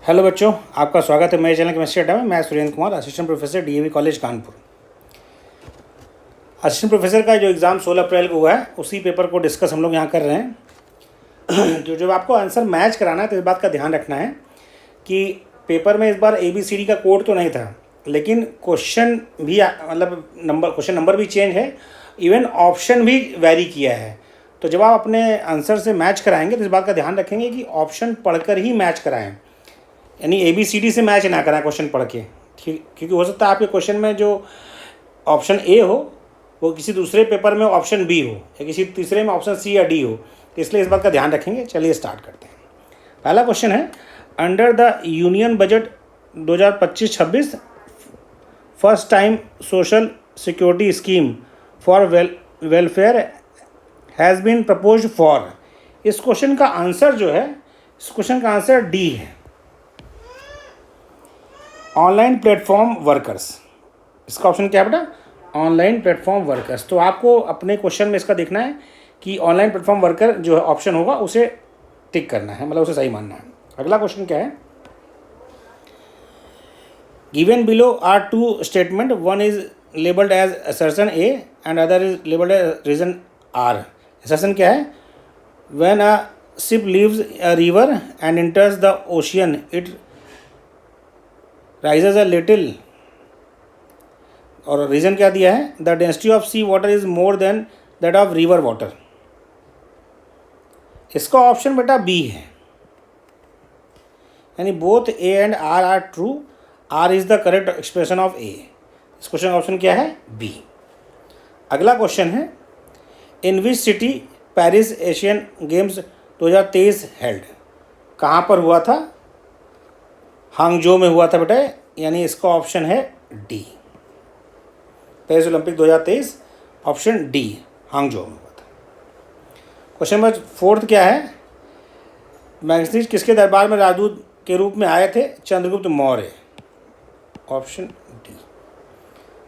Hello बच्चों, आपका स्वागत है मेरे चैनल केमिस्ट्री अड्डा में। मैं Surendra Kumar, assistant professor DAV college Kanpur. Assistant professor का जो एग्ज़ाम 16 अप्रैल को हुआ है उसी पेपर को डिस्कस हम लोग यहाँ कर रहे हैं। जो जब आपको आंसर मैच कराना है तो इस बात का ध्यान रखना है कि पेपर में इस बार ABCD का कोड तो नहीं था, लेकिन क्वेश्चन भी क्वेश्चन नंबर भी चेंज है, इवन ऑप्शन भी वैरी किया है। तो जब आप अपने आंसर से मैच कराएंगे तो इस बात का ध्यान रखेंगे कि ऑप्शन पढ़कर ही मैच कराएं, यानी ABCD से मैच ना कराएं क्वेश्चन पढ़ के, ठीक। क्योंकि हो सकता है आपके क्वेश्चन में जो ऑप्शन ए हो वो किसी दूसरे पेपर में ऑप्शन बी हो, या किसी तीसरे में ऑप्शन सी या डी हो, तो इसलिए इस बात का ध्यान रखेंगे। चलिए स्टार्ट करते हैं। पहला क्वेश्चन है, under the union budget 2025-26 first time social security scheme for welfare has been proposed for. इस क्वेश्चन का आंसर जो है, इस क्वेश्चन का आंसर डी है, ऑनलाइन प्लेटफॉर्म वर्कर्स। इसका ऑप्शन क्या है बेटा? Online platform workers. तो आपको अपने क्वेश्चन में इसका देखना है कि ऑनलाइन प्लेटफॉर्म वर्कर जो है ऑप्शन होगा उसे टिक करना है, मतलब उसे सही मानना है। अगला क्वेश्चन क्या है, given below are two statement, one is labelled as assertion A and other is labelled as reason R. Assertion क्या है? When a ship leaves a river and enters the ocean it rises a little, और reason क्या दिया है? The density of sea water is more than that of river water. इसका option बेटा B है, यानी both A and R are true, R is the correct expression of ए। इस question का ऑप्शन क्या है? बी। अगला क्वेश्चन है, in which city Paris Asian games 2023 held. कहाँ पर हुआ था? हांगजो में हुआ था बेटा, यानी इसका ऑप्शन है D, Paris Olympic 2023, option D, हांगजो में हुआ था। क्वेश्चन नंबर 4 क्या है, मैग्नीज किसके दरबार में राजदूत के रूप में आए थे? Chandragupta Maurya, option D.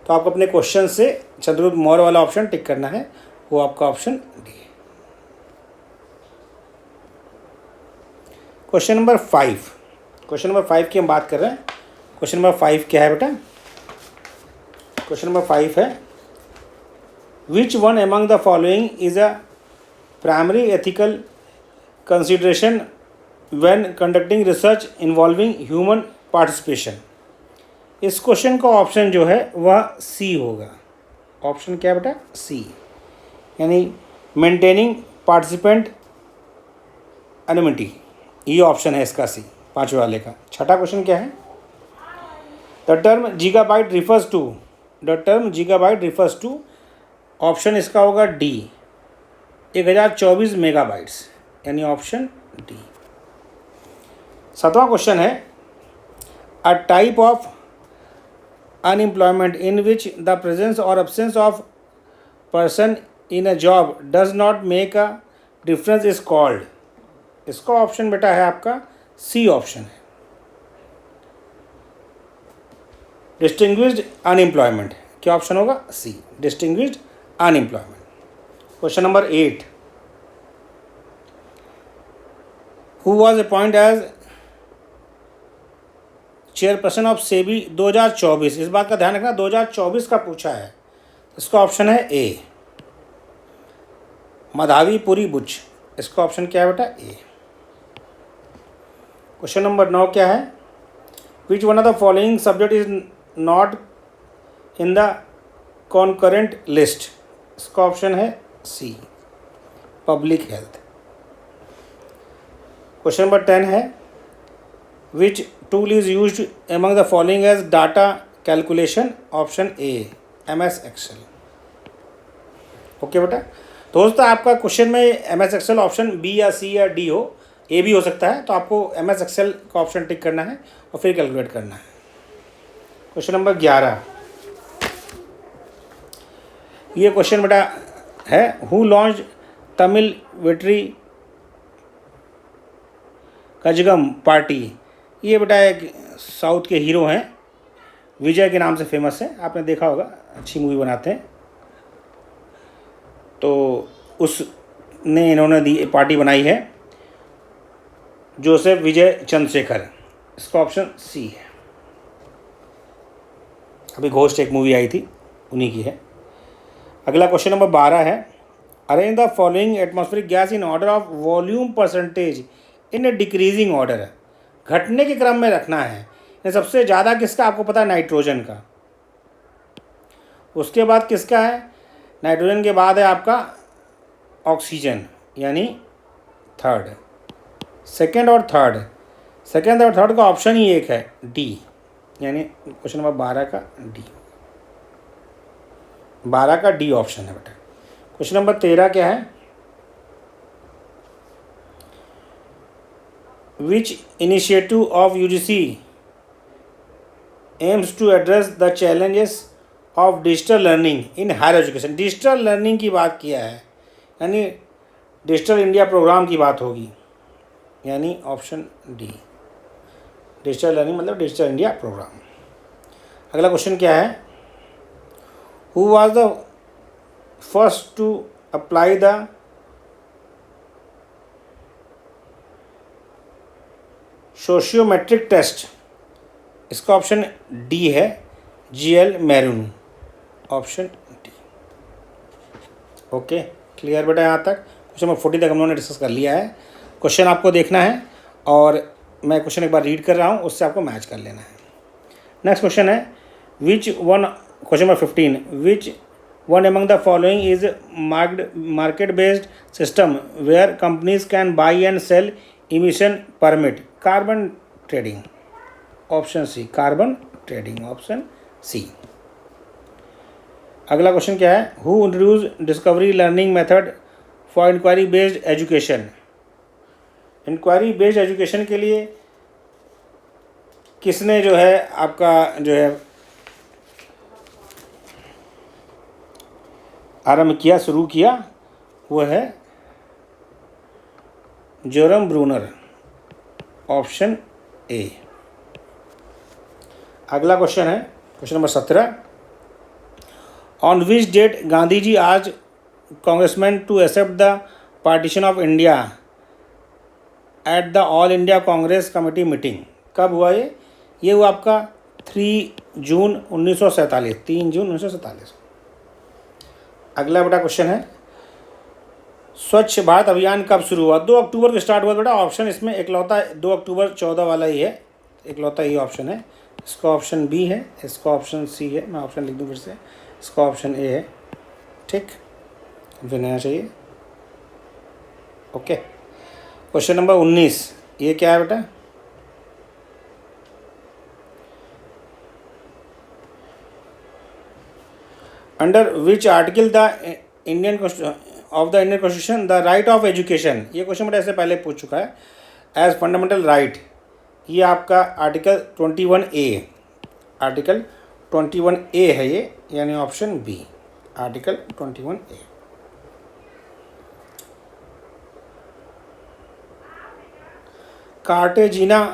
तो आपको अपने क्वेश्चन से चंद्रगुप्त मौर्य वाला ऑप्शन टिक करना है, वो आपका ऑप्शन डी है। क्वेश्चन नंबर 5, क्वेश्चन नंबर 5 की हम बात कर रहे हैं। क्वेश्चन नंबर 5 क्या है बेटा? क्वेश्चन नंबर 5 है, which one among the following is a primary ethical consideration when conducting research involving human participation. इस क्वेश्चन का ऑप्शन जो है वह सी होगा। ऑप्शन क्या है बेटा? सी, यानी मेंटेनिंग पार्टिसिपेंट एनोमिटी, ये ऑप्शन है इसका सी, 5वें वाले का। छठा क्वेश्चन क्या है, the term gigabyte refers to, the term gigabyte refers to, option इसका होगा डी, 1024 मेगाबाइट्स, यानी ऑप्शन डी। 7वां क्वेश्चन है, a type of unemployment in which the presence और absence of person in a job does not make a difference is called. इसका option बेटा है आपका सी, ऑप्शन है, डिस्टिंग्विश्ड अनएम्प्लॉयमेंट। क्या ऑप्शन होगा? C, distinguished unemployment. Question number 8, who was appointed as chairperson of SEBI 2024। इस बात का ध्यान रखना, 2024 का पूछा है। इसका ऑप्शन है ए, मधावी पुरी बुच। इसका ऑप्शन क्या है बेटा? ए। क्वेश्चन नंबर 9 क्या है, which one of the following subject is not in the concurrent list. इसका ऑप्शन है C, public health. Question number 10 है, which tool is used among the following as data calculation. Option A, MS Excel. Okay बेटा, तो दोस्तों आपका question में MS Excel option B या सी या डी हो, ए भी हो सकता है, तो आपको MS एक्सेल का ऑप्शन टिक करना है और फिर कैलकुलेट करना है। क्वेश्चन नंबर 11, ये क्वेश्चन बेटा है, who launch Tamil Vetri Kazhagam party. ये बेटा एक साउथ के हीरो हैं, विजय के नाम से फेमस है, आपने देखा होगा, अच्छी मूवी बनाते हैं। तो उसने इन्होंने दी पार्टी बनाई है, जोसेफ विजय चंद्रशेखर। इसका ऑप्शन सी है। अभी घोस्ट एक मूवी आई थी, उन्हीं की है। अगला क्वेश्चन नंबर 12 है, arrange the following atmospheric gas in order of volume percentage in A decreasing order. घटने के क्रम में रखना है। सबसे ज़्यादा किसका आपको पता है? नाइट्रोजन का। उसके बाद किसका है? नाइट्रोजन के बाद है आपका ऑक्सीजन, यानी थर्ड। सेकेंड और थर्ड का ऑप्शन ही एक है, डी, यानी क्वेश्चन नंबर 12 का डी। 12 का डी ऑप्शन है बेटा। क्वेश्चन नंबर 13 क्या है? Which initiative of UGC aims to address the challenges of digital learning in higher education. Digital learning की बात किया है, यानी डिजिटल इंडिया प्रोग्राम की बात होगी, यानी ऑप्शन डी। डिजिटल लर्निंग मतलब डिजिटल इंडिया प्रोग्राम। अगला क्वेश्चन क्या है? Who was the first to apply the sociometric test? इसका ऑप्शन डी है, GL Moreno, option D. Okay, clear बेटा? यहाँ तक क्वेश्चन नंबर 40 तक हम लोगों ने डिस्कस कर लिया है। क्वेश्चन आपको देखना है और मैं क्वेश्चन एक बार रीड कर रहा हूँ, उससे आपको मैच कर लेना है। नेक्स्ट क्वेश्चन है, which one, question number 15, which one among the following is market based system where companies can buy and sell emission permit? Carbon trading, option C, carbon trading, option C. अगला question क्या है? Who introduce discovery learning method for inquiry based education? Inquiry based education के लिए किसने जो है आपका जो है आरंभ किया, शुरू किया? वो है जोरम ब्रूनर, ऑप्शन ए। अगला क्वेश्चन है question number 17, on which date Gandhi ji urge Congressman to accept the partition of India at the All India Congress Committee meeting? कब हुआ ये? ये हुआ आपका 3 जून 1947, 3 जून 1947। अगला बेटा क्वेश्चन है, स्वच्छ भारत अभियान कब शुरू हुआ? 2 अक्टूबर को स्टार्ट हुआ बेटा। ऑप्शन इसमें इकलौता 2 अक्टूबर 14 वाला ही है, इकलौता ही ऑप्शन है। इसका ऑप्शन बी है, इसका ऑप्शन सी है। मैं ऑप्शन लिख दूँ फिर से, इसका ऑप्शन ए है। ठीक, फिर नया चाहिए। ओके, क्वेश्चन नंबर 19, ये क्या है बेटा? Under which article the Indian constitution the right of education? ये क्वेश्चन बेटा ऐसे पहले पूछ चुका है, एज फंडामेंटल राइट। ये आपका आर्टिकल 21A, आर्टिकल 21A है ये, यानी option B, article 21A। Cartagena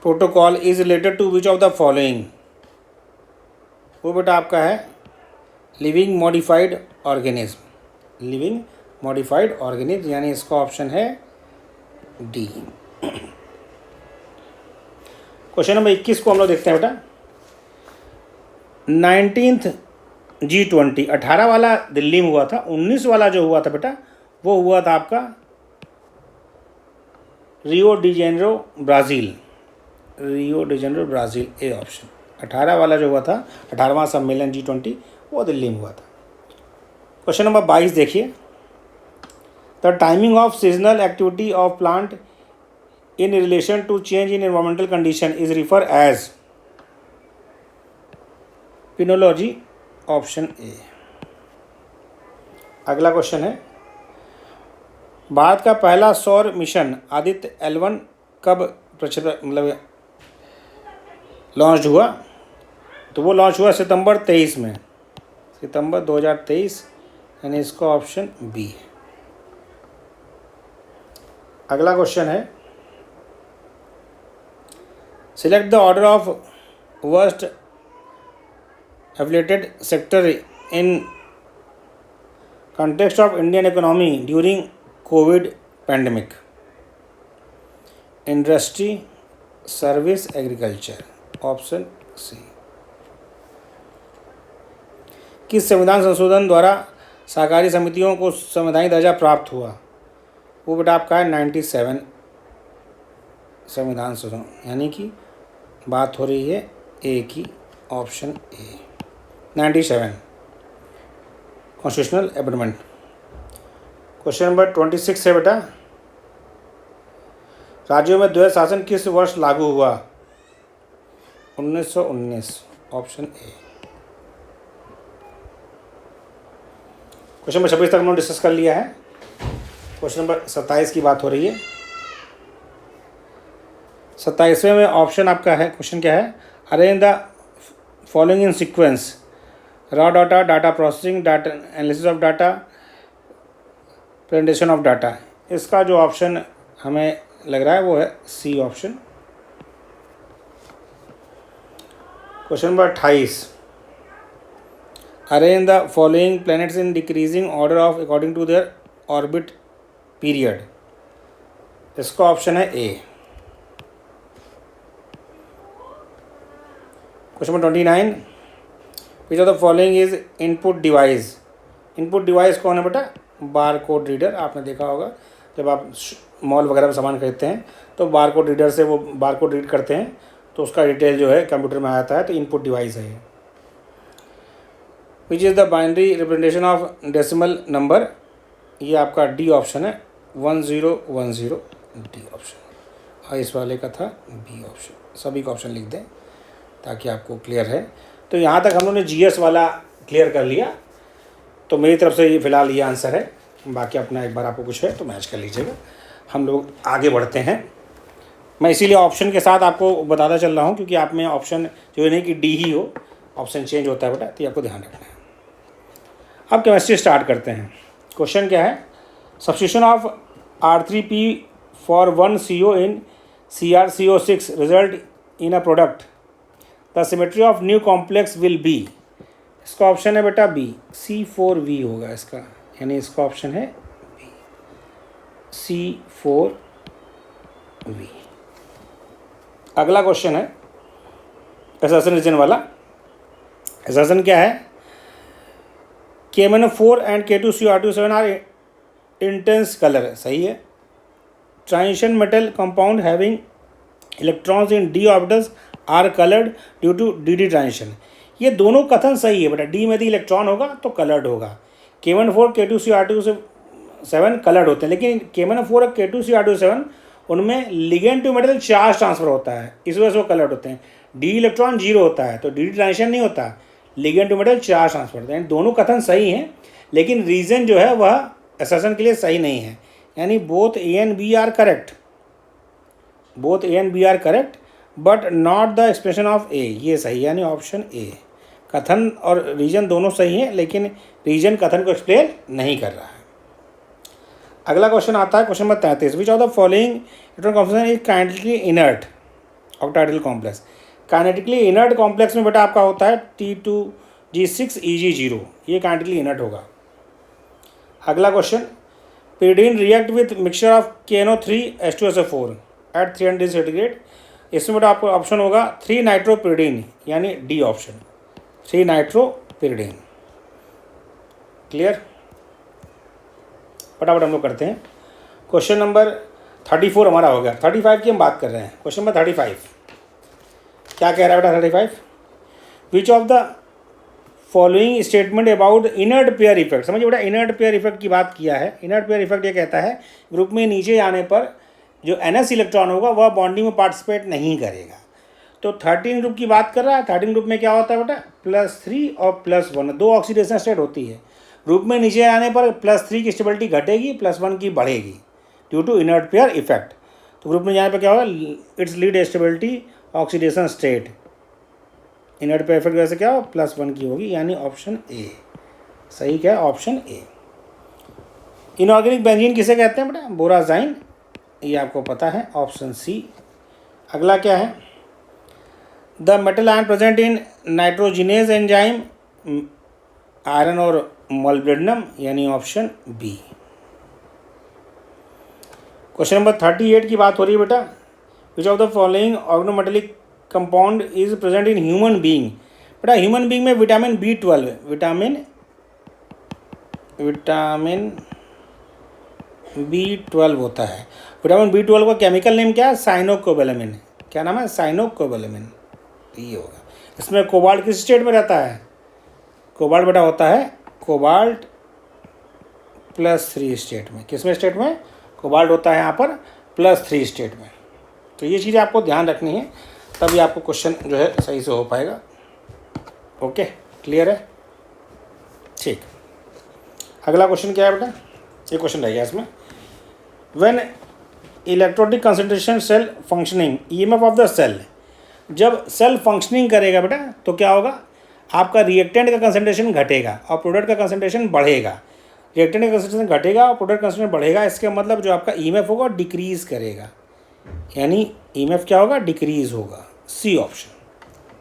protocol is related to which of the following? वो बेटा आपका है living modified organism, living modified organism, यानी इसका ऑप्शन है डी। क्वेश्चन नंबर 21 को हम लोग देखते हैं बेटा। 19th G20, 18 वाला दिल्ली में हुआ था, 19 वाला जो हुआ था बेटा वो हुआ था आपका Rio de Janeiro Brazil, Rio de Janeiro Brazil, A option. 18 वाला जो हुआ था 18वां सम्मेलन G20 वो दिल्ली में हुआ था। क्वेश्चन नंबर 22 देखिए, the timing of seasonal activity of plant in relation to change in environmental condition is referred as? Penology, option A. अगला क्वेश्चन है, भारत का पहला सौर मिशन आदित्य L1 कब मतलब लॉन्च हुआ? तो वो लॉन्च हुआ सितंबर 23 में, सितंबर 2023, यानी इसका ऑप्शन बी है। अगला क्वेश्चन है, select the order of worst affiliated sector in context of Indian economy during COVID pandemic. Industry, service agriculture, option C. किस संविधान संशोधन द्वारा सहकारी समितियों को संवैधानिक दर्जा प्राप्त हुआ? वो बेटा आपका है 97 संविधान संशोधन, यानी कि बात हो रही है ए की, option A 97 constitutional amendment. Question number 26 है बेटा, राज्यों में द्वैध शासन किस वर्ष लागू हुआ? 1919, ऑप्शन ए। क्वेश्चन नंबर 26 तक हमने डिस्कस कर लिया है। क्वेश्चन नंबर 27 की बात हो रही है। 27वें में ऑप्शन आपका है, क्वेश्चन क्या है? Arrange the following in sequence, raw data, data processing, data analysis of data, presentation of data. इसका जो ऑप्शन हमें लग रहा है वो है C option. Question number 28, arrange the following planets in decreasing order of according to their orbit period. इसका ऑप्शन है A. Question number 29, which of the following is input device. Input device कौन है बेटा? Bar code reader. आपने देखा होगा जब आप मॉल वगैरह में सामान खरीदते हैं तो बार कोड रीडर से वो बार कोड रीड करते हैं तो उसका डिटेल जो है कंप्यूटर में आता है, तो इनपुट डिवाइस है ये। Which is the binary representation of decimal number. ये आपका डी ऑप्शन है, 1010 डी ऑप्शन। और इस वाले का था बी ऑप्शन। सभी का ऑप्शन लिख दें ताकि आपको क्लियर है। तो यहाँ तक हम लोगों ने जीएस वाला क्लियर कर लिया। तो मेरी तरफ से ये फिलहाल ये आंसर है, बाकी अपना एक बार आपको कुछ है तो मैच कर लीजिएगा। हम लोग आगे बढ़ते हैं। मैं इसीलिए ऑप्शन के साथ आपको बताता चल रहा हूँ क्योंकि आप में ऑप्शन जो है नहीं कि डी ही हो, ऑप्शन चेंज होता है बेटा, तो आपको ध्यान रखना है। अब केमिस्ट्री स्टार्ट करते हैं। क्वेश्चन क्या है? Substitution of R3P for 1 CO in CrCO6 result in a product, the symmetry of new complex will be. इसका ऑप्शन है बेटा बी, C4V होगा इसका, यानी इसका ऑप्शन है बी, C4V। अगला क्वेश्चन है एसर्शन रीजन वाला। एसर्शन क्या है? KMnO4 and K2CR27 are intense colour, सही है। Transition metal compound having electrons in d orbitals are coloured due to dd transition. ये दोनों कथन सही है बेटा। डी में यदि इलेक्ट्रॉन होगा तो कलर्ड होगा। K14 K2CR27 कलर्ड होते हैं, लेकिन K14 और K2CR27 उनमें ligand to metal charge transfer होता है, इस वजह से वो कलर्ड होते हैं। डी इलेक्ट्रॉन जीरो होता है तो डी ट्रांजिशन नहीं होता, ligand to metal charge transfer होता है। दोनों कथन सही हैं, लेकिन रीज़न जो है वह असर्शन के लिए सही नहीं है। यानी both A and B are correct, both A and B are correct but not the expression of A. ये सही है, यानी ऑप्शन ए। कथन और रीजन दोनों सही हैं, लेकिन रीजन कथन को एक्सप्लेन नहीं कर रहा है। अगला क्वेश्चन आता है question number 33, which of the following electron complex is kinetically inert ऑक्टाइडल complex. Kinetically inert complex में बेटा आपका होता है T2G6Eg0, ये काइनेटिकली इनर्ट होगा। अगला question, pyridine react with mixture of KNO3H2SO4 at 300 centigrade. इसमें बेटा आपको ऑप्शन होगा 3 नाइट्रोपिरिडीन, यानी डी ऑप्शन, 3 नाइट्रोपिरिडीन। क्लियर? फटाफट हम लोग करते हैं। क्वेश्चन नंबर 34 हमारा हो गया। 35 की हम बात कर रहे हैं। क्वेश्चन नंबर 35 क्या कह रहा है बेटा? 35, विच of the following statement about inert pair effect. समझिए बेटा, इनर्ट पेयर इफेक्ट की बात किया है। इनर्ट पेयर इफेक्ट ये कहता है ग्रुप में नीचे आने पर जो NS इलेक्ट्रॉन होगा वह बॉन्डिंग में पार्टिसिपेट नहीं करेगा। तो 13 ग्रुप की बात कर रहा है। 13 ग्रुप में क्या होता है बेटा? +3 और +1, 2 ऑक्सीडेशन स्टेट होती है। ग्रुप में नीचे आने पर +3 की स्टेबिलिटी घटेगी, +1 की बढ़ेगी due to inert pair effect. तो ग्रुप में जाने पर क्या होगा? It's lead stability oxidation state. Inert pair effect वैसे क्या हो? +1 की होगी, यानी ऑप्शन ए सही। क्या है? Option A. इनऑर्गेनिक बेंजीन किसे कहते हैं बेटा? बोराजाइन, ये आपको पता है, ऑप्शन सी। अगला क्या है? The metal ion present in nitrogenase enzyme, iron और मोलिब्डेनम, यानी ऑप्शन बी। क्वेश्चन नंबर 38 की बात हो रही है बेटा। विच of the following organometallic compound is present in human being. बेटा ह्यूमन बीइंग में विटामिन B12, विटामिन B12 होता है। विटामिन B12 का केमिकल नेम क्या है? साइनोकोबालामिन। क्या नाम है? साइनोकोबालामिन। ये होगा। इसमें कोबाल्ट किस स्टेट में रहता है? कोबाल्ट बेटा होता है कोबाल्ट +3 स्टेट में। किसमें स्टेट में? कोबाल्ट होता है यहाँ पर +3 स्टेट में। तो ये चीज़ें आपको ध्यान रखनी है, तभी आपको क्वेश्चन जो है सही से हो पाएगा। ओके, क्लियर है? ठीक। अगला क्वेश्चन क्या है बेटा? ये क्वेश्चन रह गया इसमें। When electrolytic concentration cell functioning, EMF of the cell. जब सेल फंक्शनिंग करेगा बेटा तो क्या होगा? आपका रिएक्टेंट का कंसंट्रेशन घटेगा और प्रोडक्ट का कंसंट्रेशन बढ़ेगा। रिएक्टेंट का कंसंट्रेशन घटेगा और प्रोडक्ट कंसंट्रेशन बढ़ेगा। इसका मतलब जो आपका ईएमएफ होगा डिक्रीज करेगा, यानी ईएमएफ क्या होगा? डिक्रीज होगा। C option,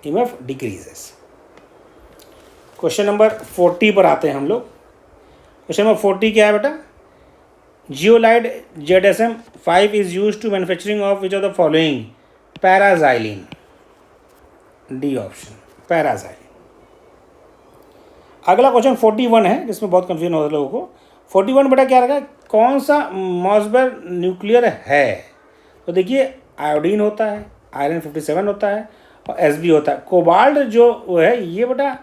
EMF decreases. Question number 40 पर आते हैं हम लोग। क्वेश्चन नंबर 40 क्या है बेटा? Zeolite ZSM-5 is use to manufacturing of which of the following? Paraxylene. D option, paraxylene. अगला क्वेश्चन 41 है, जिसमें बहुत कंफ्यूजन होता है लोगों को। 41 बेटा क्या रखा है? कौन सा मॉसबेर न्यूक्लियर है? तो देखिए, आयोडीन होता है, आयरन 57 होता है और Sb होता है। कोबाल्ट जो वो है ये बेटा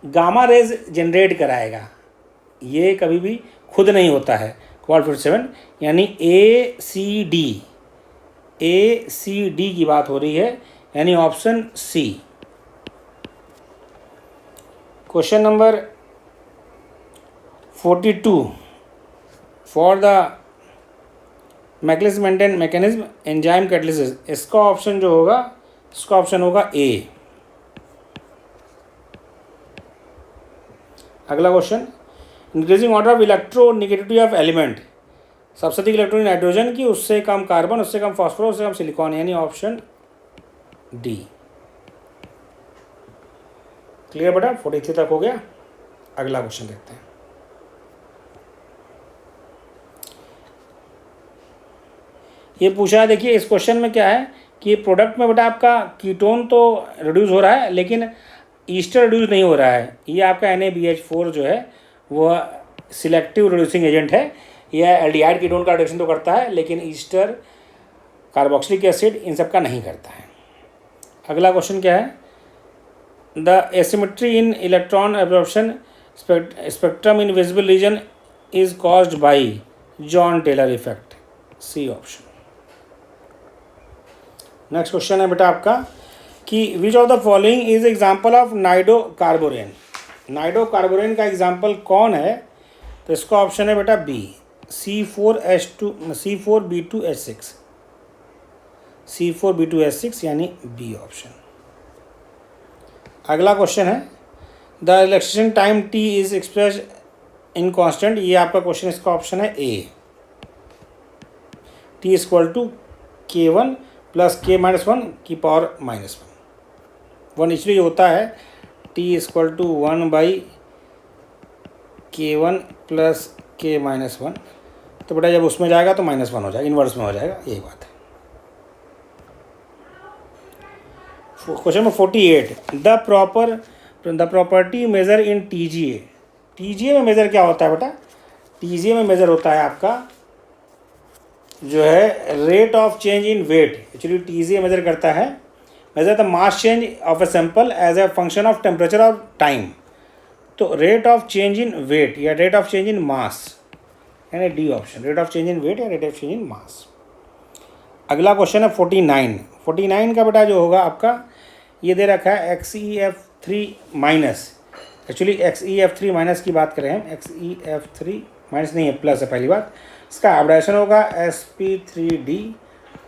गामा रेज जनरेट कराएगा, ये कभी भी खुद नहीं होता है। कोबाल्ट 57 यानी ACD की बात हो रही है, यानी option C. Question number 42 for the Michaelis Menten mechanism enzyme catalysis. इसका ऑप्शन जो होगा, इसका ऑप्शन होगा ए। अगला question, increasing order of electronegativity of element. सबसे अधिक इलेक्ट्रॉन नाइट्रोजन की, उससे कम कार्बन, उससे कम फॉस्फोरस, उससे कम सिलिकॉन, यानी ऑप्शन डी। क्लियर बेटा? 43 तक हो गया। अगला क्वेश्चन देखते हैं। ये पूछा है, देखिए इस क्वेश्चन में क्या है कि प्रोडक्ट में बेटा आपका कीटोन तो रिड्यूस हो रहा है लेकिन ईस्टर रिड्यूस नहीं हो रहा है। ये आपका NaBH4 जो है वो सिलेक्टिव रिड्यूसिंग एजेंट है। यह एल्डिहाइड कीटोन का रिडक्शन तो करता है लेकिन ईस्टर, कार्बोक्सिलिक एसिड, इन सब का नहीं करता है। अगला क्वेश्चन क्या है? The asymmetry in electron absorption spectrum in visible region is caused by Jahn Teller effect. C option. Next question है बेटा आपका कि which of the following is example of nido carborane. Nido carborane का example कौन है? तो इसका option है बेटा बी, C4B2H6। C4B2H6 यानी बी ऑप्शन। अगला क्वेश्चन है, the relaxation time T is express in constant. ये आपका क्वेश्चन, इसका ऑप्शन है ए। T = K1 + K-1 की पावर -1 इसलिए होता है T = 1/K1 + K-1। तो बेटा जब उसमें जाएगा तो -1 हो जाएगा, इन्वर्स में हो जाएगा, यही बात है। Question number 48, the property measure in TGA। TGA में मेजर क्या होता है बेटा? TGA में मेजर होता है आपका जो है rate of change in weight. Actually TGA measure करता है, measure the mass change of a sample as a function of temperature और टाइम। तो rate of change in weight या rate of change in mass, यानी D option, rate of change in weight या rate of change in mass. अगला question है 49 का बेटा जो होगा आपका, ये दे रखा है XeF3-। एक्चुअली XeF3- की बात करें हम, XeF3- नहीं है, प्लस है पहली बात। इसका हाइब्रिडेशन होगा sp3d,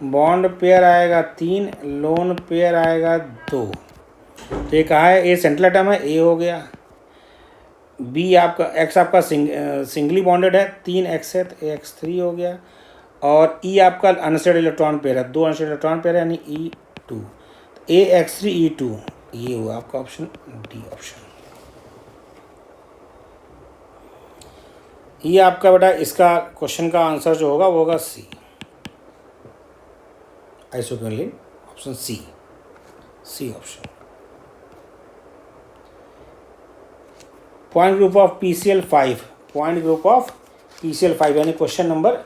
बॉन्ड पेयर आएगा 3, लोन पेयर आएगा 2। तो ये कहा है ए सेंट्रल एटम है, ए हो गया। बी आपका एक्स आपका सिंगली बॉन्डेड है, 3 एक्स है तो X3 हो गया। और ई आपका अनस्टेबल इलेक्ट्रॉन पेयर है, 2 अनस्टेबल इलेक्ट्रॉन पेयर है यानी E2। AX3E2 ये हुआ आपका ऑप्शन डी ऑप्शन। ये आपका बेटा इसका क्वेश्चन का आंसर जो होगा वो होगा C. Isoquinoline, option C option. Point group of PCl5, point group of PCl5 यानी क्वेश्चन नंबर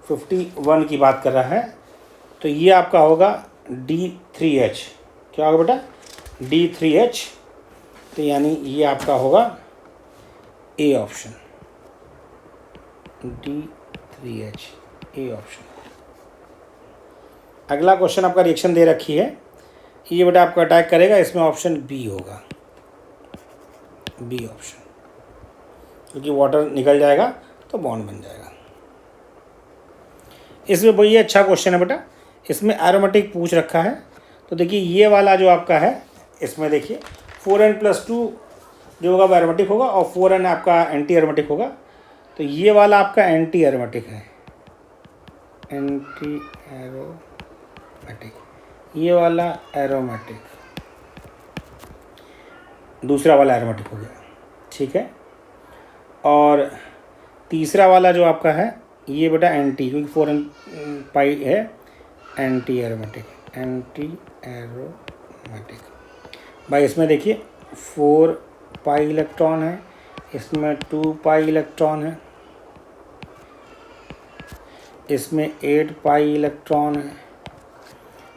51 की बात कर रहा है। तो ये आपका होगा D3H। क्या होगा बेटा? D3H। तो यानी ये आपका होगा A option, D3H, A option. अगला क्वेश्चन आपका रिएक्शन दे रखी है, ये बेटा आपका अटैक करेगा, इसमें ऑप्शन बी होगा, बी ऑप्शन, क्योंकि वाटर निकल जाएगा तो बॉन्ड बन जाएगा। इसमें वही अच्छा क्वेश्चन है बेटा, इसमें एरोमेटिक पूछ रखा है। तो देखिए ये वाला जो आपका है, इसमें देखिए 4n+2 जो होगा वो एरोमेटिक होगा और 4n आपका एंटी एरोमेटिक होगा। तो ये वाला आपका एंटी एरोमेटिक है, एंटी एरोमेटिक, ये वाला एरोमेटिक, दूसरा वाला एरोमेटिक हो गया, ठीक है। और तीसरा वाला जो आपका है ये बेटा एंटी, क्योंकि 4n पाई है, एंटी एरोमेटिक, एंटी एरोमेटिक भाई। इसमें देखिए 4 पाई इलेक्ट्रॉन है, इसमें 2 पाई इलेक्ट्रॉन है, इसमें 8 पाई इलेक्ट्रॉन है,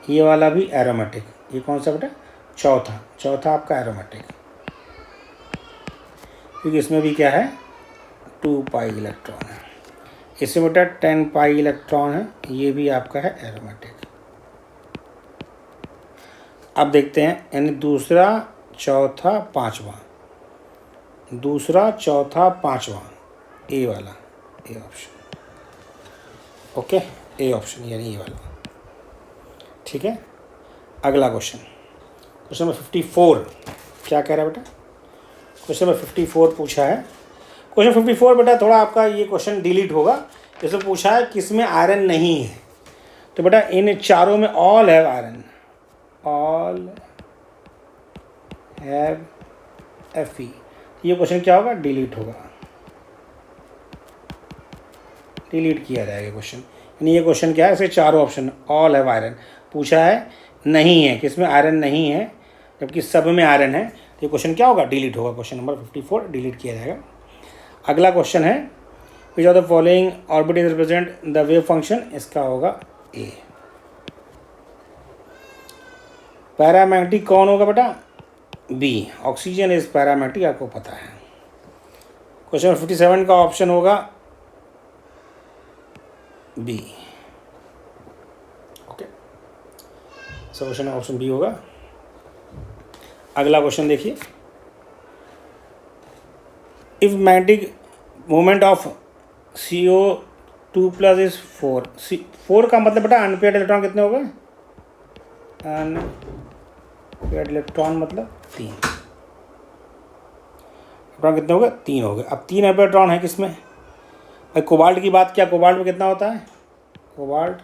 ये वाला भी एरोमेटिक। ये कौन सा बेटा? चौथा आपका एरोमेटिक, क्योंकि इसमें भी क्या है 2 पाई इलेक्ट्रॉन है, इसमें बेटा 10 पाई इलेक्ट्रॉन है, ये भी आपका है एरोमेटिक। अब देखते हैं, यानी दूसरा चौथा पांचवा, ए वाला, A option, okay, A option यानी ये वाला, ठीक है। अगला क्वेश्चन, क्वेश्चन नंबर 54 क्या कह रहा है बेटा? क्वेश्चन नंबर 54 पूछा है। क्वेश्चन 54 बेटा थोड़ा आपका ये क्वेश्चन डिलीट होगा। इसमें पूछा है किसमें आयरन नहीं है। तो बेटा इन चारों में all have iron, all have Fe। ये क्वेश्चन क्या होगा? डिलीट होगा, डिलीट किया जाएगा क्वेश्चन। यानी ये क्वेश्चन क्या है? इसके चारों ऑप्शन ऑल हैव आयरन पूछा है, नहीं है, किसमें आयरन नहीं है, जबकि सब में आयरन है। तो ये क्वेश्चन क्या होगा? डिलीट होगा। क्वेश्चन नंबर 54 डिलीट किया जाएगा। अगला क्वेश्चन है, विच of the following orbit is represent the wave function? इसका होगा ए। पैरामैग्नेटिक कौन होगा बेटा? बी, ऑक्सीजन इज पैरामैग्नेटिक, आपको पता है। क्वेश्चन नंबर 57 का ऑप्शन होगा B, okay, so question option B होगा। अगला क्वेश्चन देखिए, if magnetic moment of CO2+ is 4, 4 का मतलब बेटा अनपेयर्ड इलेक्ट्रॉन कितने हो गए? अनपेयर्ड इलेक्ट्रॉन मतलब 3, इलेक्ट्रॉन कितने हो गए? 3 हो गए। अब 3 अनपेयर्ड इलेक्ट्रॉन है किसमें भाई? कोबाल्ट की बात किया, कोबाल्ट में कितना होता है? कोबाल्ट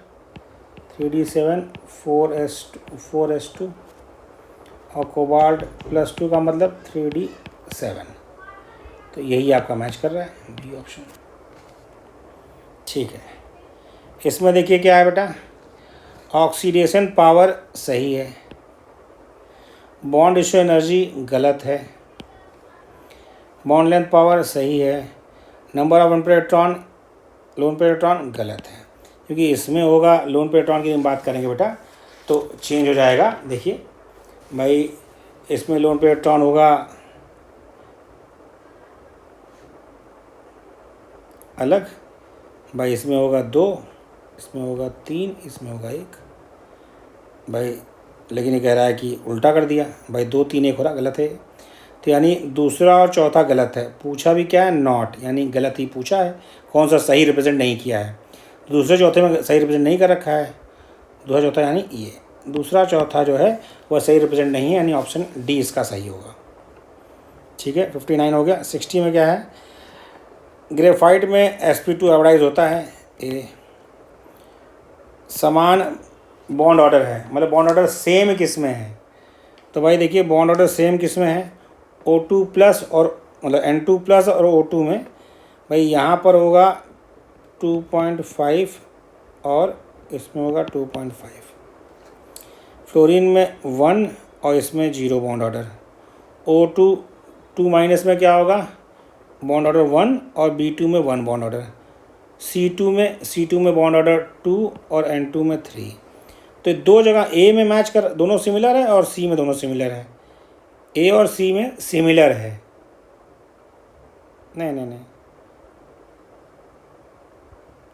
3d7 4s2 और कोबाल्ट +2 का मतलब 3d7। तो यही आपका मैच कर रहा है, बी ऑप्शन, ठीक है। इसमें देखिए क्या है बेटा, ऑक्सीडेशन पावर सही है, बॉन्ड रेशियो एनर्जी गलत है, बॉन्ड लेंथ पावर सही है, number of unpaired electron, lone pair electron गलत है, क्योंकि इसमें होगा लोन पेयर इलेक्ट्रॉन की हम बात करेंगे बेटा तो चेंज हो जाएगा। देखिए भाई, इसमें लोन पेयर इलेक्ट्रॉन होगा अलग भाई, इसमें होगा 2, इसमें होगा 3, इसमें होगा 1 भाई। लेकिन ये कह रहा है कि उल्टा कर दिया भाई, 2 3 1 हो रहा, गलत है। तो यानी दूसरा और चौथा गलत है। पूछा भी क्या है? नॉट, यानी गलत ही पूछा है, कौन सा सही रिप्रेजेंट नहीं किया है। दूसरे चौथे में सही रिप्रेजेंट नहीं कर रखा है, दूसरा चौथा यानी ये, दूसरा चौथा जो है वह सही रिप्रेजेंट नहीं है, यानी ऑप्शन डी इसका सही होगा, ठीक है। 59 हो गया। 60 में क्या है? ग्रेफाइट में sp2 ऑक्साइड होता है, ए समान बॉन्ड ऑर्डर है, मतलब बॉन्ड ऑर्डर सेम किस में है? तो भाई देखिए बॉन्ड ऑर्डर सेम किस में है? O2+ और मतलब N2+ और O2 में। भाई यहाँ पर होगा 2.5 और इसमें होगा 2.5। फ्लोरीन में 1 और इसमें 0 बॉन्ड ऑर्डर। O2 2 माइनस में क्या होगा, बॉन्ड ऑर्डर 1 और B2 में 1 बॉन्ड ऑर्डर। C2 में बॉन्ड ऑर्डर 2 और N2 में 3। तो दो जगह A में मैच कर, दोनों सिमिलर है, और C में दोनों सिमिलर है। A और C में सिमिलर है, नहीं,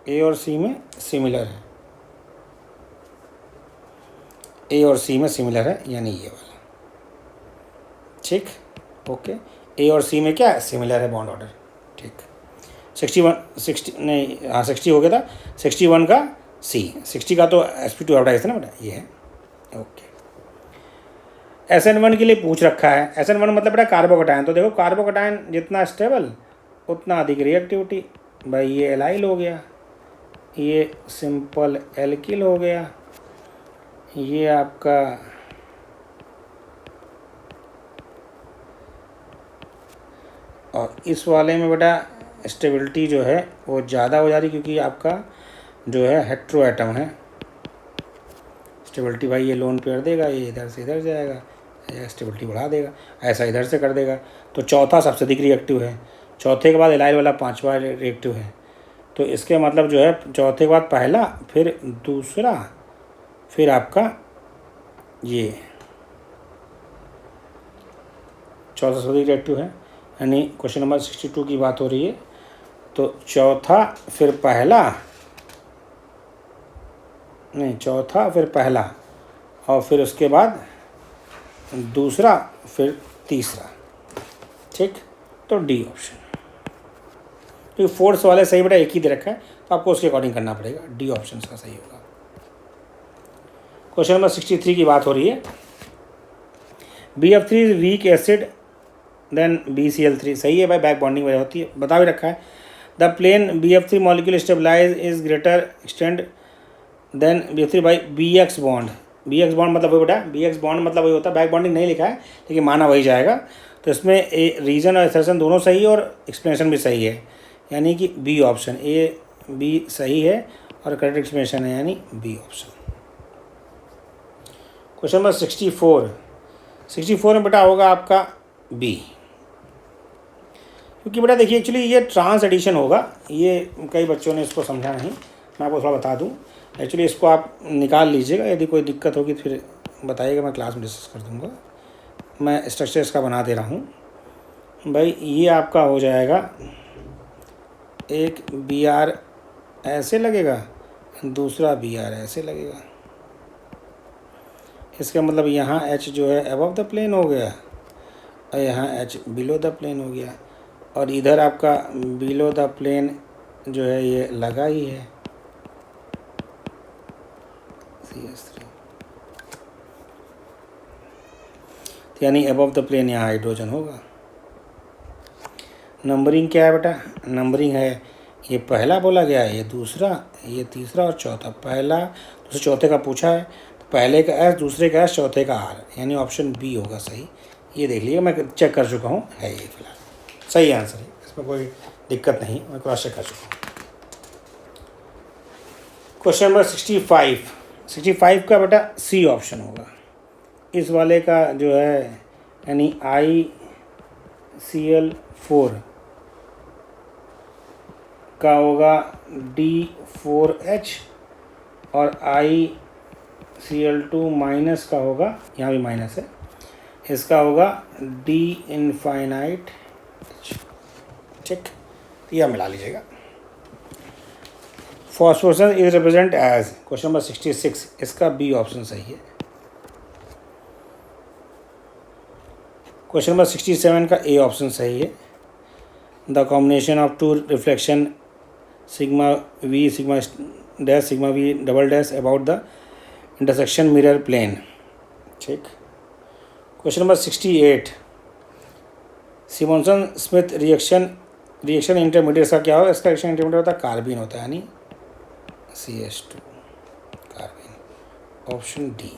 A और C में सिमिलर है, A और C में सिमिलर है, यानी ये वाला, ठीक, ओके। A और C में क्या है, सिमिलर है बॉन्ड ऑर्डर, ठीक। 60 हो गया था। 61 का C, 60 का तो sp2 एवरेज था ना बेटा, ये है, ओके। SN1 के लिए पूछ रखा है। SN1 मतलब बेटा कार्बोकटायन। तो देखो कार्बोकटायन जितना स्टेबल उतना अधिक रिएक्टिविटी। भाई ये एलाइल हो गया, ये सिंपल एल्किल हो गया, ये आपका और इस वाले में बेटा स्टेबिलिटी जो है वो ज़्यादा हो जा रही, क्योंकि आपका जो है हेट्रो एटम है। स्टेबिलिटी भाई ये लोन पेयर देगा, ये इधर से इधर जाएगा, स्टेबिलिटी बढ़ा देगा, ऐसा इधर से कर देगा। तो चौथा सबसे अधिक रिएक्टिव है, चौथे के बाद एलाइल वाला पांचवा रिएक्टिव है। तो इसके मतलब जो है चौथे के बाद पहला, फिर दूसरा, फिर आपका ये चौथा सबसे अधिक रिएक्टिव है। यानी क्वेश्चन नंबर 62 की बात हो रही है। तो चौथा फिर पहला, नहीं चौथा फिर पहला, और फिर उसके बाद दूसरा, फिर तीसरा, ठीक। तो डी ऑप्शन, क्योंकि फोर्स वाले सही बेटा एक ही दे रखा है, तो आपको उसके अकॉर्डिंग करना पड़ेगा। डी ऑप्शन का सही होगा। क्वेश्चन नंबर 63 की बात हो रही है। BF3 is weak acid then BCl3, सही है भाई, बैक बॉन्डिंग वजह होती है, बता भी रखा है। The plane BF3 molecule stabilise is greater extend than BF3 by BX bond. BX bond मतलब वही बेटा, BX बॉन्ड मतलब वही होता है, बैक बॉन्डिंग नहीं लिखा है लेकिन माना वही जाएगा। तो इसमें रीजन और एसेशन दोनों सही है और एक्सप्लेनेशन भी सही है, यानी कि बी ऑप्शन, A B सही है और करेक्ट एक्सप्लेनेशन है, यानी बी ऑप्शन। क्वेश्चन नंबर 64 में बेटा होगा आपका बी, क्योंकि बेटा देखिए एक्चुअली ये ट्रांस एडिशन होगा, ये कई बच्चों ने इसको समझा नहीं, मैं आपको थोड़ा बता दूं। एक्चुअली इसको आप निकाल लीजिएगा, यदि कोई दिक्कत होगी तो फिर बताइएगा, मैं क्लास में डिस्कस कर दूंगा। मैं स्ट्रक्चर इसका बना दे रहा हूँ भाई। ये आपका हो जाएगा, एक BR ऐसे लगेगा, दूसरा BR ऐसे लगेगा। इसका मतलब यहाँ H जो है अबव द प्लेन हो गया और यहाँ H बिलो द प्लेन हो गया, और इधर आपका बिलो द प्लेन जो है ये लगा ही है, CS3, यानी अबव द प्लेन यहाँ हाइड्रोजन होगा। नंबरिंग क्या है बेटा, नंबरिंग है, ये पहला बोला गया है, ये दूसरा, ये तीसरा और चौथा। पहला दूसरे चौथे का पूछा है, तो पहले का S, दूसरे का S, चौथे का R, यानी ऑप्शन बी होगा सही। ये देख लीजिए, मैं चेक कर चुका हूँ, है ये फिलहाल सही आंसर है, इसमें कोई दिक्कत नहीं, मैं क्रॉस चेक कर चुका हूँ। क्वेश्चन नंबर 65 का बेटा सी ऑप्शन होगा। इस वाले का जो है यानी ICl4 का होगा D4H और ICl2 माइनस का होगा, यहाँ भी माइनस है, इसका होगा D इनफाइनाइट, ठीक। तो यह मिला लीजिएगा। Phosphorus is represent as, question number 66, इसका बी ऑप्शन सही है। क्वेश्चन नंबर 67 का ए ऑप्शन सही है। The combination of two reflection sigma V sigma dash sigma V double dash about the intersection mirror plane, ठीक। Question number 68, Simmons Smith reaction intermediate का क्या होगा, इसका रिएक्शन इंटरमीडिएट होता है कार्बिन होता है, यानी CH2 कार्बिन, ऑप्शन डी।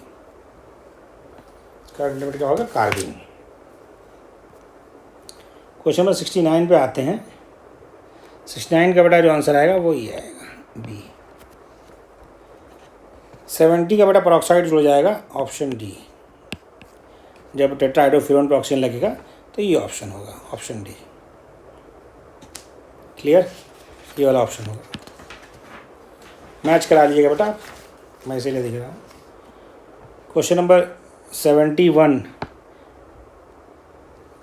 इसका इंटरमीडिएट क्या होगा, कार्बिन। क्वेश्चन नंबर 69 पे आते हैं। 69 का बेटा जो आंसर आएगा वो ये आएगा, बी। 70 का बेटा पेरोक्साइड जुड़ जाएगा, ऑप्शन डी। जब टेट्राहाइड्रोफ्यूरन पे ऑक्सीजन लगेगा तो ये ऑप्शन होगा, ऑप्शन डी। क्लियर, ये वाला ऑप्शन होगा। मैच करा लीजिएगा बेटा, मैं इसीलिए दिख रहा हूँ। क्वेश्चन नंबर 71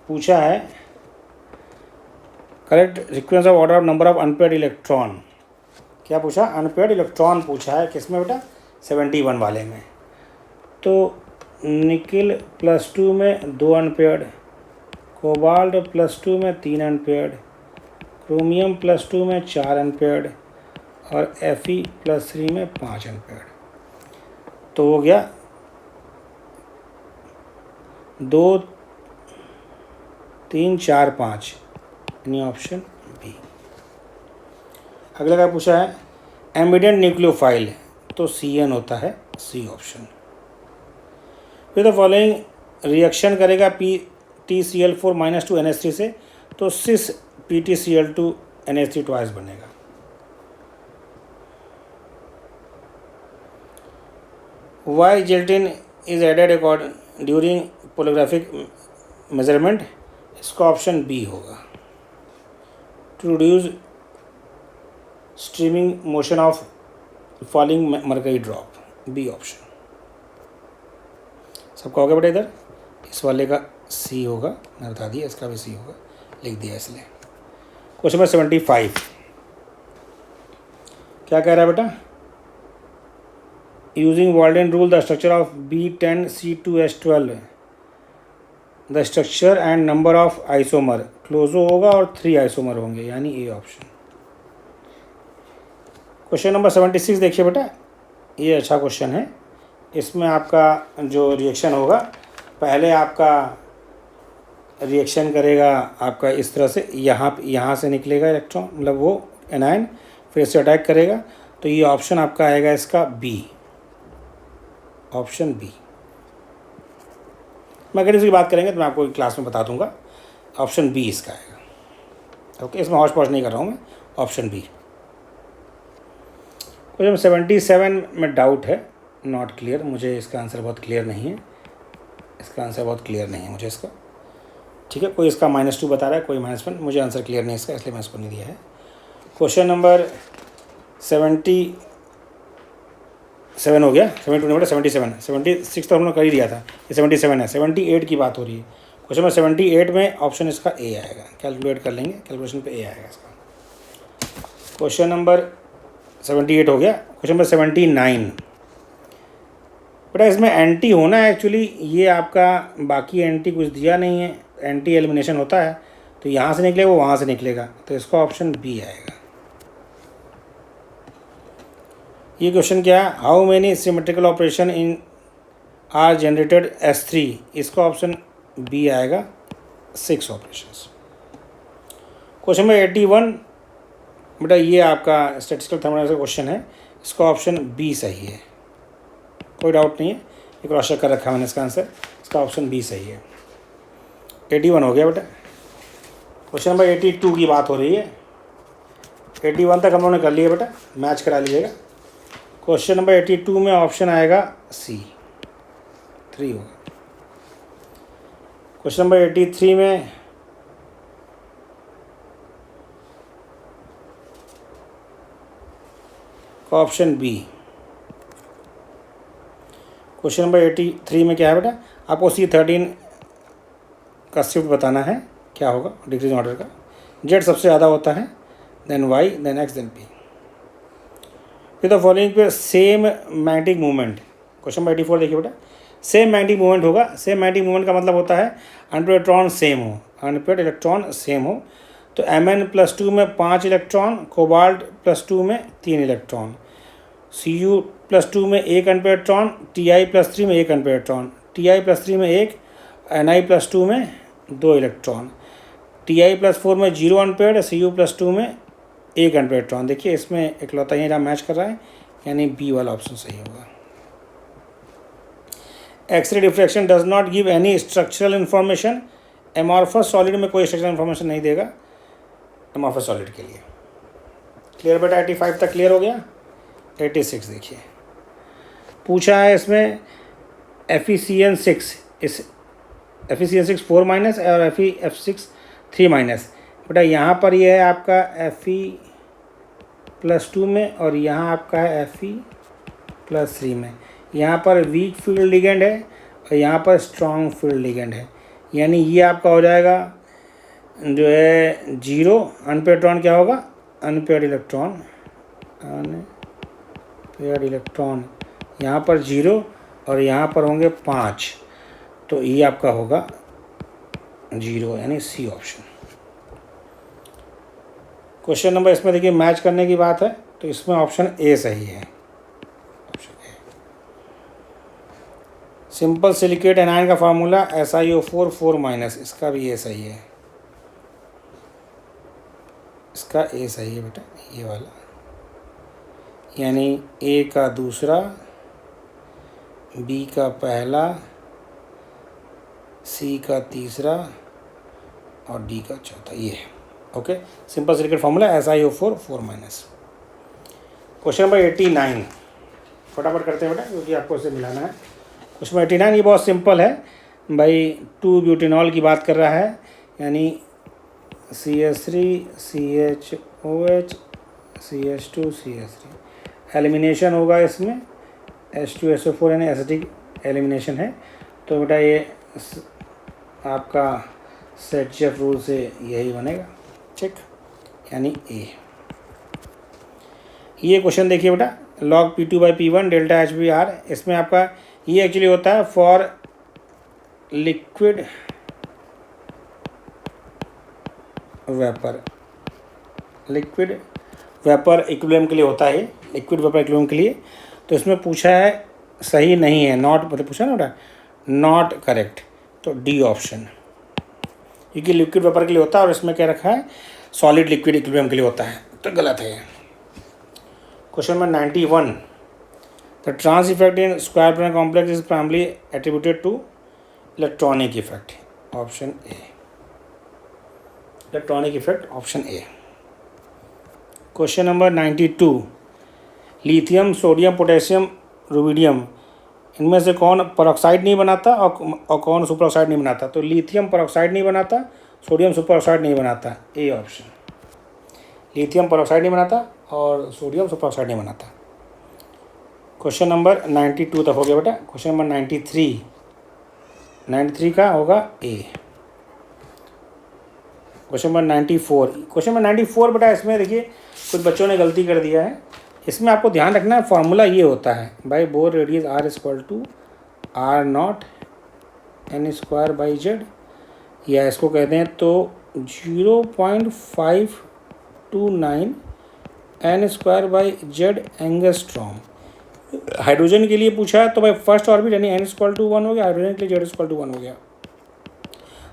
पूछा है, correct sequence of order of number of unpaired electron. क्या पूछा? अनपेयर्ड इलेक्ट्रॉन पूछा है, किसमें बेटा? 71 वाले में। तो निकिल +2 में 2 अनपेयर्ड, कोबाल्ट +2 में 3 अनपेयर्ड, क्रोमियम +2 में 4 अनपेयर्ड और Fe+3 में 5 अनपेयर्ड। तो हो गया 2 3 4 5, यानी ऑप्शन बी। अगला क्या पूछा है? एम्बिडेंट न्यूक्लियोफाइल, तो CN होता है, सी ऑप्शन। फिर द फॉलोइंग रिएक्शन करेगा PtCl4 -2 NH3 से, तो cis PtCl2 NH3 ट्वाइस बनेगा। Why gelatin is added according during polarographic measurement, इसका ऑप्शन बी होगा। To reduce streaming motion of falling mercury drop, B option. सबका हो गया बेटा? इधर इस वाले का सी होगा, मैंने बता दिया, इसका भी सी होगा, लिख दिया इसलिए। क्वेश्चन नंबर 75 क्या कह रहा है बेटा? Using Walden rule the structure of B10C2H12, the structure and number of isomer, closo होगा और 3 आइसोमर होंगे, यानी ए ऑप्शन। क्वेश्चन नंबर 76 देखिए बेटा, ये अच्छा क्वेश्चन है। इसमें आपका जो रिएक्शन होगा, पहले आपका रिएक्शन करेगा आपका इस तरह से, यहाँ से निकलेगा इलेक्ट्रॉन, मतलब वो एनायन, फिर से अटैक करेगा। तो ये ऑप्शन आपका आएगा इसका बी, ऑप्शन बी। मैकेनिज्म की बात करेंगे तो मैं आपको क्लास में बता दूंगा, ऑप्शन बी इसका आएगा। ओके, इसमें हौश पौश नहीं कर रहा हूँ मैं, ऑप्शन बी। क्वेश्चन 77 में डाउट है, नॉट क्लियर, मुझे इसका आंसर बहुत क्लियर नहीं है, इसका आंसर बहुत क्लियर नहीं है मुझे इसका। ठीक है, कोई इसका -2 बता रहा है, कोई -1, मुझे आंसर क्लियर नहीं इसका, इसलिए मैं इसको नहीं दिया है। क्वेश्चन नंबर 77 हो गया, 72 नहीं बेटा, 77, 76 तो हमने कर ही दिया था, ये 77 है, 78 की बात हो रही है। क्वेश्चन नंबर 78 में ऑप्शन इसका ए आएगा, कैलकुलेट कर लेंगे, कैलकुलेशन पे ए आएगा इसका। क्वेश्चन नंबर 78 हो गया। क्वेश्चन नंबर 79 बेटा, इसमें एंटी होना है एक्चुअली, ये आपका बाकी एंटी कुछ दिया नहीं है, एंटी एलिमिनेशन होता है, तो यहाँ से निकलेगा वो वहाँ से निकलेगा, तो इसका ऑप्शन बी आएगा। ये क्वेश्चन क्या है? How many symmetrical operation in are generated S3, इसका ऑप्शन बी आएगा, 6 ऑपरेशंस। क्वेश्चन नंबर 81 बेटा, ये आपका स्टैटिस्टिकल थर्मोडायनामिक्स का क्वेश्चन है, इसका ऑप्शन बी सही है, कोई डाउट नहीं है, एक क्रॉस चेक कर रखा है मैंने इसका आंसर, इसका ऑप्शन बी सही है। 81 हो गया बेटा। क्वेश्चन नंबर 82 की बात हो रही है, 81 तक हम लोगों ने कर लिया बेटा, मैच करा लीजिएगा। क्वेश्चन नंबर 82 में ऑप्शन आएगा सी, 3 होगा। क्वेश्चन नंबर 83 में ऑप्शन बी। क्वेश्चन नंबर 83 में क्या है बेटा? आपको C13 का शिफ्ट बताना है, क्या होगा डिक्रीजिंग ऑर्डर का। जेड सबसे ज़्यादा होता है, then Y, then X, then P. फिर द फॉलोइंग पे same magnetic movement, question number 84 देखिए बेटा, सेम मैग्नेटिक मूवमेंट होगा। सेम मैग्नेटिक मूवमेंट का मतलब होता है अनपेयर्ड इलेक्ट्रॉन सेम हो, अनपेयर्ड इलेक्ट्रॉन सेम हो। तो Mn+2 में 5 इलेक्ट्रॉन, कोबाल्ट +2 में 3 इलेक्ट्रॉन, Cu+2 में 1 अनपेयर्ड इलेक्ट्रॉन, Ti+3 में 1 अनपेयर्ड इलेक्ट्रॉन, Ti+3 में 1, Ni+2 में 2 इलेक्ट्रॉन, Ti+4 में 0 अनपेयर्ड, Cu+2 में 1 अनपेयर्ड इलेक्ट्रॉन। देखिए इसमें इकलौता ही मैच कर रहा है, यानी बी वाला ऑप्शन सही होगा। X ray diffraction does not give any structural information, amorphous solid में कोई स्ट्रक्चरल इन्फॉर्मेशन नहीं देगा एमॉर्फस सॉलिड के लिए। क्लियर बेटा? 85 तक क्लियर हो गया। 86 देखिए, पूछा है इसमें Fe(6), इस Fe(6) 4 माइनस और Fe(F6) 3 माइनस। बेटा यहाँ पर ये है आपका Fe+2 में और यहाँ आपका है Fe+3 में। यहाँ पर वीक फील्ड लिगेंड है और यहाँ पर स्ट्रॉन्ग फील्ड लिगेंड है, यानी ये आपका हो जाएगा जो है 0। अनपेयर्ड इलेक्ट्रॉन क्या होगा? अनपेयर्ड इलेक्ट्रॉन यहाँ पर 0 और यहाँ पर होंगे 5, तो ये आपका होगा 0, यानी सी ऑप्शन। क्वेश्चन नंबर इसमें देखिए मैच करने की बात है, तो इसमें ऑप्शन ए सही है। सिंपल सिलिकेट एनायन का फार्मूला SiO4 4 माइनस, इसका भी ए सही है, इसका ए सही है बेटा, ये वाला, यानी ए का दूसरा, बी का पहला, सी का तीसरा और डी का चौथा, ये है। Okay, simple silicate formula SiO4 4 minus. Question number 89 फटाफट करते हैं बेटा, क्योंकि आपको इसे मिलाना है। क्वेश्चन नंबर 89 ये बहुत सिंपल है भाई, 2 ब्यूटेनॉल की बात कर रहा है, यानी CH3 CHOH CH2 CH3। Elimination होगा इसमें H2SO4, यानी एसिडिक एलिमिनेशन है। तो बेटा ये आपका सेटचेफ रूल से यही बनेगा, ठीक, यानी ए। ये क्वेश्चन देखिए बेटा, log P2/P1 डेल्टा HBr, इसमें आपका ये एक्चुअली होता है फॉर लिक्विड वेपर इक्विलिब्रियम के लिए होता है, लिक्विड वेपर इक्विलिब्रियम के लिए। तो इसमें पूछा है सही नहीं है, नॉट मतलब पूछा ना बेटा, नॉट करेक्ट, तो डी ऑप्शन, क्योंकि लिक्विड वेपर के लिए होता है और इसमें क्या रखा है सॉलिड लिक्विड इक्विलिब्रियम के लिए होता है, तो गलत है। Question number 91, the trans effect in square brain complex is primarily attributed to electronic effect, option A, electronic effect, option A. Question number 92, lithium sodium potassium rubidium, इनमें से कौन परऑक्साइड नहीं बनाता और कौन सुपर ऑक्साइड नहीं बनाता? तो लिथियम परऑक्साइड नहीं बनाता, सोडियम सुपर ऑक्साइड नहीं बनाता, ए ऑप्शन। लिथियम परऑक्साइड नहीं बनाता और सोडियम सुपर ऑक्साइड नहीं बनाता। क्वेश्चन नंबर 92 तक हो गया बेटा। क्वेश्चन नंबर 93 का होगा ए। क्वेश्चन नंबर 94 बेटा, इसमें देखिए कुछ बच्चों ने गलती कर दिया है। इसमें आपको ध्यान रखना है फॉर्मूला ये होता है भाई, bore radius R = R0 n²/z, या इसको कहते हैं तो 0.529 n²/z एंगस्ट्रॉम। हाइड्रोजन के लिए पूछा है तो भाई फर्स्ट ऑर्बिट यानी n=1 हो गया, हाइड्रोजन के लिए z=1 हो गया,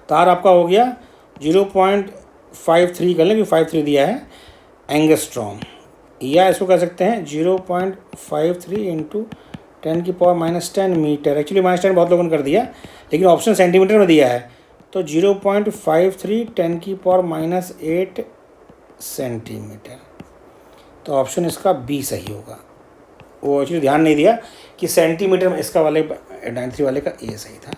तार आपका हो गया 0.53 कर लें, क्योंकि 53 दिया है एंगस्ट्रॉम, या इसको कह सकते हैं 0.53 × 10⁻⁻10 मीटर। एक्चुअली -10 बहुत लोगों ने कर दिया, लेकिन ऑप्शन सेंटीमीटर में दिया है, तो 0.53 10⁻8 सेंटीमीटर। तो ऑप्शन इसका बी सही होगा। वो एक्चुअली ध्यान नहीं दिया कि सेंटीमीटर में, इसका वाले 93 वाले का ए सही था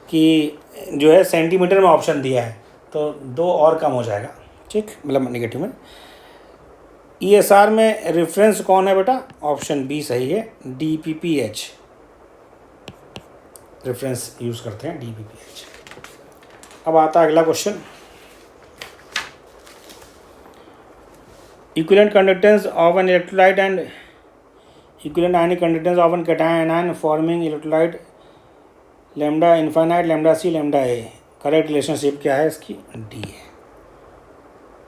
कि जो है सेंटीमीटर में ऑप्शन दिया है, तो 2 और कम हो जाएगा, ठीक, मतलब नेगेटिव में। ESR में रेफरेंस कौन है बेटा? ऑप्शन बी सही है, DPPH रेफरेंस यूज़ करते हैं, DPPH। अब आता है अगला question, equivalent conductance of an electrolyte and equivalent ionic conductance of an cation ion forming electrolyte lambda infinite lambda C lambda A. Correct relationship क्या है इसकी? डी है,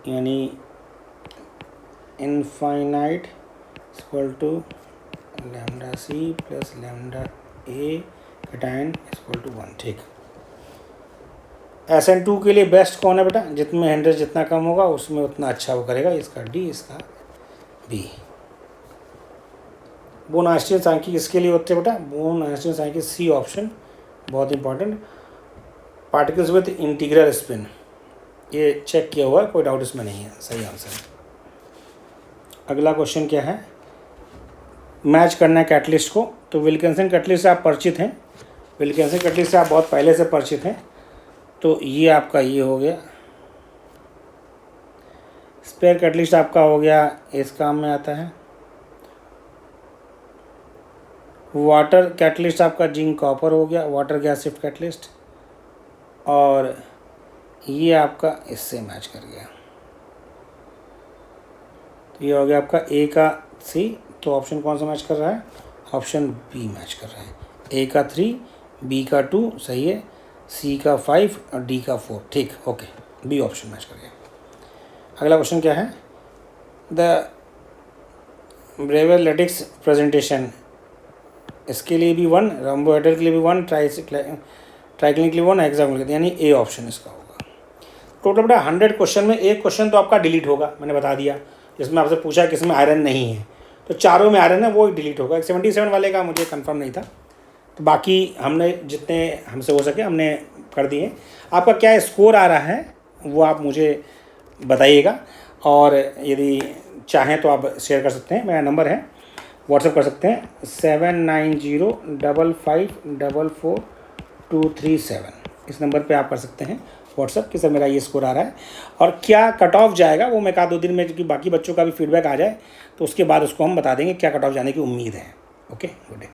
यानी infinite = lambda C plus lambda A cation = 1, ठीक। SN2 के लिए best कौन है बेटा? जितने 100 जितना कम होगा उसमें उतना अच्छा वो करेगा, इसका डी, इसका बी। बोन आइंस्टीन सांख्यिकी किसके लिए होते हैं बेटा? बोन आइंस्टीन सांख्यिकी सी ऑप्शन, बहुत important. Particles with integral spin, ये चेक किया हुआ है, कोई डाउट इसमें नहीं है, सही आंसर है। अगला क्वेश्चन क्या है? मैच करना है कैटलिस्ट को। तो विल्किंसन कैटलिस्ट से आप परिचित हैं, विल्किंसन कैटलिस्ट से आप बहुत पहले से परिचित हैं। तो ये आपका ये हो गया। स्पेयर कैटलिस्ट आपका हो गया, इस काम में आता है। वाटर कैटलिस्ट आपका जिंक कॉपर हो गया, वाटर गैस शिफ्ट कैटलिस्ट। और ये आपका इससे मैच कर गया। तो ये हो गया आपका ए का सी। तो ऑप्शन कौन सा मैच कर रहा है? ऑप्शन बी मैच कर रहा है। ए का 3, बी का 2 सही है, सी का 5 और डी का 4। ठीक, ओके, बी ऑप्शन मैच कर गया। अगला क्वेश्चन क्या है? द ब्रेवलेटिक्स प्रेजेंटेशन, इसके लिए भी 1, रोम्बोहेड्रल के लिए भी 1, ट्राइक्लिन के लिए 1, हेक्सागोनल के लिए, यानी ए ऑप्शन इसका होगा। टोटल बेटा 100 क्वेश्चन में एक क्वेश्चन तो आपका डिलीट होगा, मैंने बता दिया। जिसमें आपसे पूछा कि इसमें आयरन नहीं है, तो चारों में आयरन है, वो डिलीट होगा। 77 वाले का मुझे कंफर्म नहीं था, तो बाकी हमने जितने हमसे हो सके हमने कर दिए। आपका क्या स्कोर आ रहा है वो आप मुझे बताइएगा, और यदि चाहें तो आप शेयर कर सकते हैं। मेरा नंबर है, व्हाट्सएप कर सकते हैं 7905544237। इस नंबर पे आप कर सकते हैं व्हाट्सएप कि सर मेरा ये स्कोर आ रहा है, और क्या कट ऑफ जाएगा वो मैं 1-2 दिन में, क्योंकि बाकी बच्चों का भी फीडबैक आ जाए तो उसके बाद उसको हम बता देंगे क्या कट ऑफ जाने की उम्मीद है। Okay, good day.